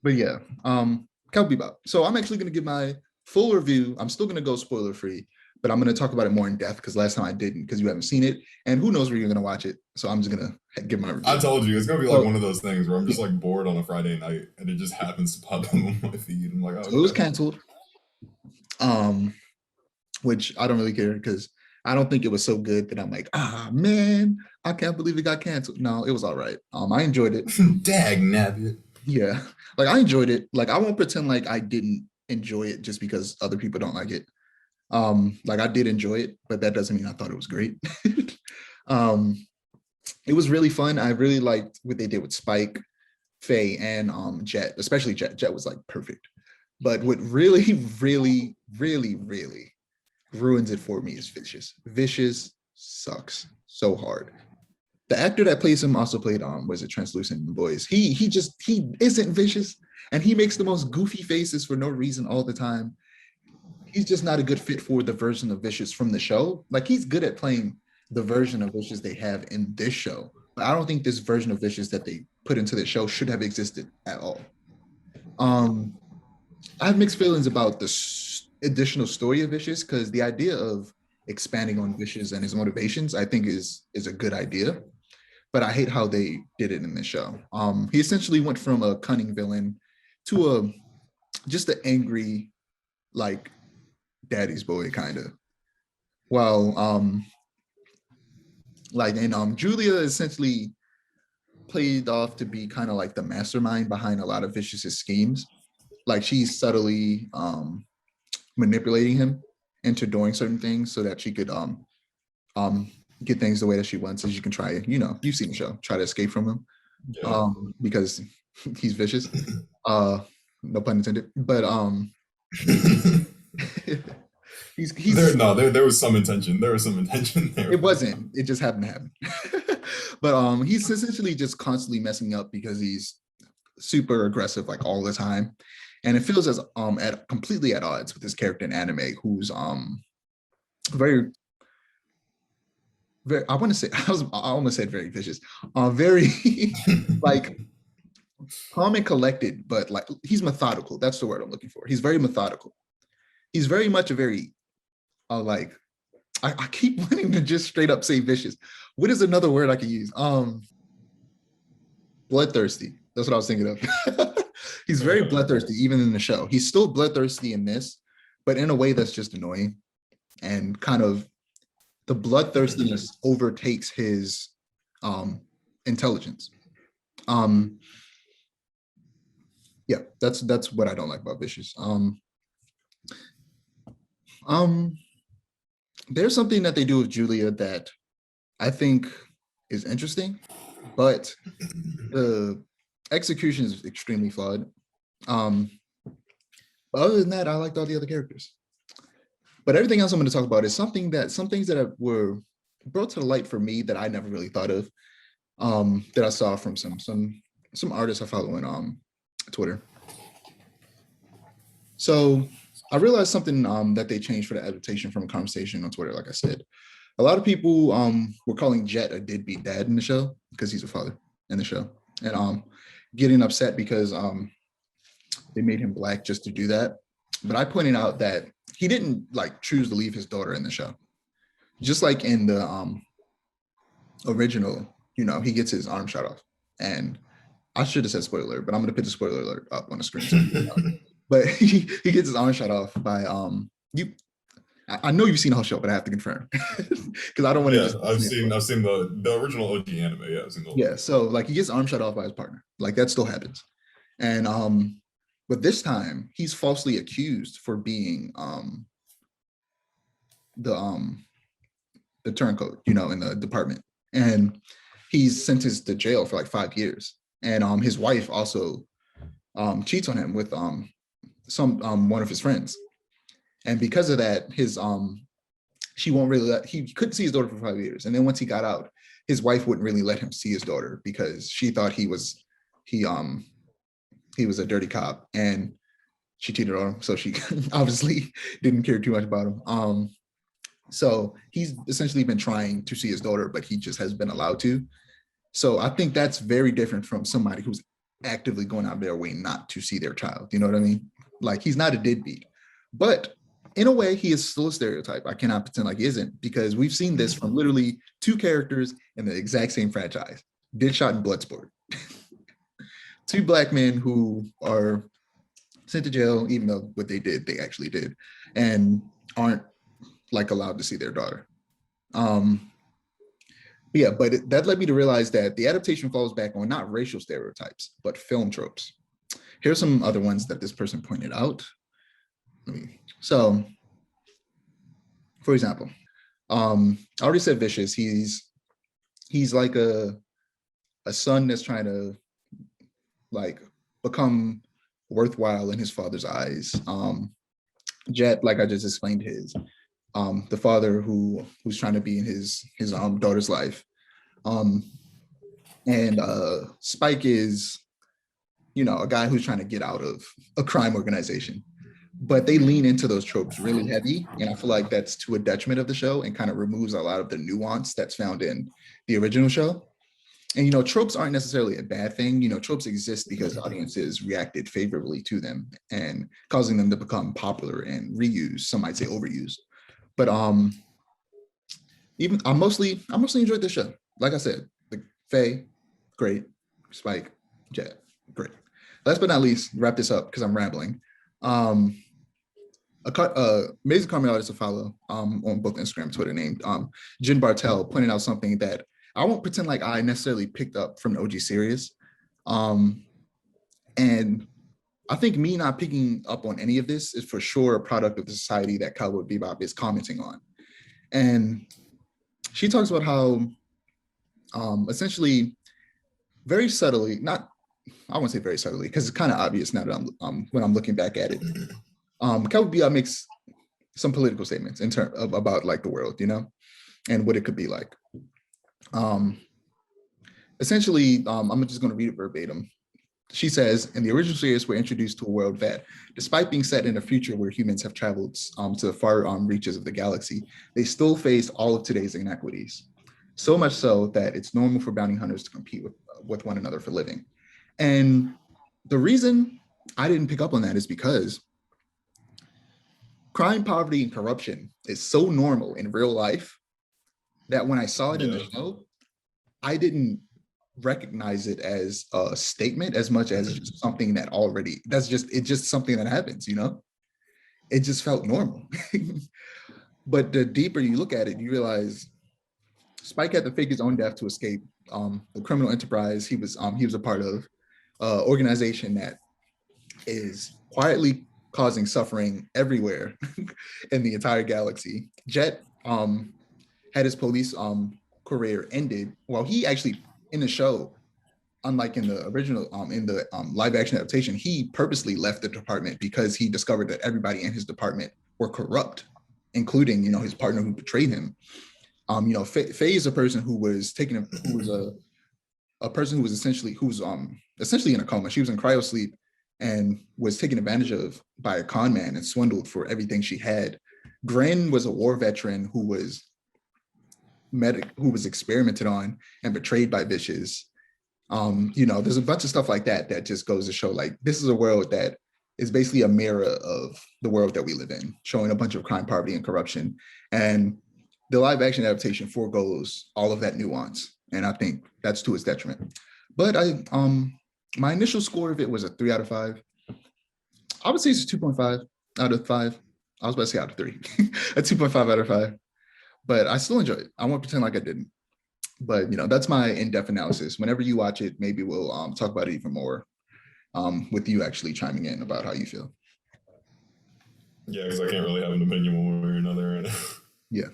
But yeah, Cowboy Bebop. So I'm actually gonna give my full review. I'm still gonna go spoiler free, but I'm gonna talk about it more in depth because last time I didn't because you haven't seen it, and who knows where you're gonna watch it. So I'm just gonna give my I review. told you it's gonna be like So one of those things where I'm yeah, just like bored on a Friday night and it just happens to pop up on my feed. I'm like, oh, so it was okay. canceled. Um, which I don't really care because I don't think it was so good that I'm like, ah man, I can't believe it got canceled. No, it was all right. I enjoyed it. Dag nabbit. Yeah, like I enjoyed it. Like I won't pretend like I didn't enjoy it just because other people don't like it. Like I did enjoy it, but that doesn't mean I thought it was great. um, it was really fun. I really liked what they did with Spike, Faye, and Jet, especially Jet. Jet was like perfect. But what really, really, really, really ruins it for me is Vicious. Vicious sucks so hard. The actor that plays him also played was it Translucent Boys. He isn't Vicious, and he makes the most goofy faces for no reason all the time. He's just not a good fit for the version of Vicious from the show. Like he's good at playing the version of Vicious they have in this show, but I don't think this version of Vicious that they put into the show should have existed at all. Um, I have mixed feelings about the additional story of Vicious because the idea of expanding on Vicious and his motivations, I think, is a good idea. But I hate how they did it in this show. He essentially went from a cunning villain to a just an angry, like daddy's boy kind of. Well, like and Julia essentially played off to be kind of like the mastermind behind a lot of Vicious's schemes. Like she's subtly manipulating him into doing certain things so that she could um get things the way that she wants, so she can try, you've seen the show, try to escape from him. Yeah. Because he's vicious. Uh no pun intended. But he's there was some intention. There was some intention there. it wasn't. It just happened to happen. But he's essentially just constantly messing up because he's super aggressive like all the time. And it feels as at completely at odds with his character in anime, who's very very, I want to say, I almost said very vicious, very like calm and collected, but like he's methodical. That's the word I'm looking for. He's very methodical. He's very much a very like I keep wanting to just straight up say vicious. What is another word I could use? Bloodthirsty. That's what I was thinking of. He's very bloodthirsty, even in the show. He's still bloodthirsty in this, but in a way that's just annoying and kind of the bloodthirstiness overtakes his intelligence. Um, yeah, that's what I don't like about Vicious. Um, there's something that they do with Julia that I think is interesting, but the execution is extremely flawed. Um, but other than that, I liked all the other characters. But everything else I'm going to talk about is some things that were brought to the light for me that I never really thought of. That I saw from some artists I follow on Twitter. So I realized something that they changed for the adaptation from a conversation on Twitter. Like I said, a lot of people were calling Jet a deadbeat dad in the show because he's a father in the show, and getting upset because they made him black just to do that. But I pointed out that he didn't like choose to leave his daughter in the show, just like in the original. He gets his arm shot off, and I should have said spoiler, but I'm going to put the spoiler alert up on the screen. So but he gets his arm shot off by you. I know you've seen the whole show, but I have to confirm because I don't want to. Yeah, Just I've seen the original OG anime. Yeah, I've seen the whole yeah. So like he gets arm shot off by his partner. Like that still happens, and but this time he's falsely accused for being the turncoat, in the department, and he's sentenced to jail for like 5 years. And his wife also cheats on him with some one of his friends, and because of that, his she won't really he couldn't see his daughter for 5 years, and then once he got out, his wife wouldn't really let him see his daughter because she thought he was a dirty cop and she cheated on him, so she obviously didn't care too much about him. So he's essentially been trying to see his daughter, but he just has been allowed to. So I think that's very different from somebody who's actively going out of their way not to see their child. You know what I mean? Like he's not a deadbeat, but in a way, he is still a stereotype. I cannot pretend like he isn't because we've seen this from literally two characters in the exact same franchise, Deadshot and Bloodsport. Two black men who are sent to jail, even though what they did, they actually did, and aren't like allowed to see their daughter. Um, yeah, but that led me to realize that the adaptation falls back on not racial stereotypes, but film tropes. Here's some other ones that this person pointed out. So, for example, I already said vicious. He's like a son that's trying to like become worthwhile in his father's eyes. Jet, like I just explained, his the father who's trying to be in his daughter's life. And Spike is, you know, a guy who's trying to get out of a crime organization. But they lean into those tropes really heavy, and I feel like that's to a detriment of the show and kind of removes a lot of the nuance that's found in the original show. And you know, tropes aren't necessarily a bad thing. You know, tropes exist because audiences reacted favorably to them and causing them to become popular and reused. Some might say overused. But even I mostly enjoyed the show. Like I said, the Faye, great. Spike, Jet, great. Last but not least, wrap this up because I'm rambling. Amazing comedy artist to follow on both Instagram and Twitter named Jen Bartel pointed out something that I won't pretend like I necessarily picked up from the OG series. And I think me not picking up on any of this is for sure a product of the society that Cowboy Bebop is commenting on. And she talks about how essentially very subtly, not, I won't say very subtly, because it's kind of obvious now that I'm when I'm looking back at it. Cowboy Bebop makes some political statements in terms of about like the world, you know, and what it could be like. Essentially, I'm just going to read it verbatim. She says, in the original series, we're introduced to a world that, despite being set in a future where humans have traveled to the far reaches of the galaxy, they still face all of today's inequities. So much so that it's normal for bounty hunters to compete with one another for living. And the reason I didn't pick up on that is because crime, poverty, and corruption is so normal in real life that when I saw it in the show, I didn't recognize it as a statement as much as just something that already, it's just something that happens, you know? It just felt normal. But the deeper you look at it, you realize Spike had to fake his own death to escape the criminal enterprise he was a part of, organization that is quietly causing suffering everywhere in the entire galaxy. Jet had his police career ended. Well, he actually in the show, unlike in the original, in the live action adaptation, he purposely left the department because he discovered that everybody in his department were corrupt, including, you know, his partner who betrayed him. You know, Faye is a person who was a person who was essentially in a coma. She was in cryo sleep and was taken advantage of by a con man and swindled for everything she had. Grin was a war veteran who was experimented on and betrayed by Vicious. You know, there's a bunch of stuff like that that just goes to show like this is a world that is basically a mirror of the world that we live in, showing a bunch of crime, poverty, and corruption. And the live action adaptation foregoes all of that nuance. And I think that's to its detriment. But my initial score of it was a 3 out of 5. I would say it's a 2.5 out of 5. I was about to say out of 3. A 2.5 out of 5. But I still enjoy it. I won't pretend like I didn't. But, you know, that's my in-depth analysis. Whenever you watch it, maybe we'll talk about it even more with you actually chiming in about how you feel. Yeah, because I can't really have an opinion one way or another. Yeah.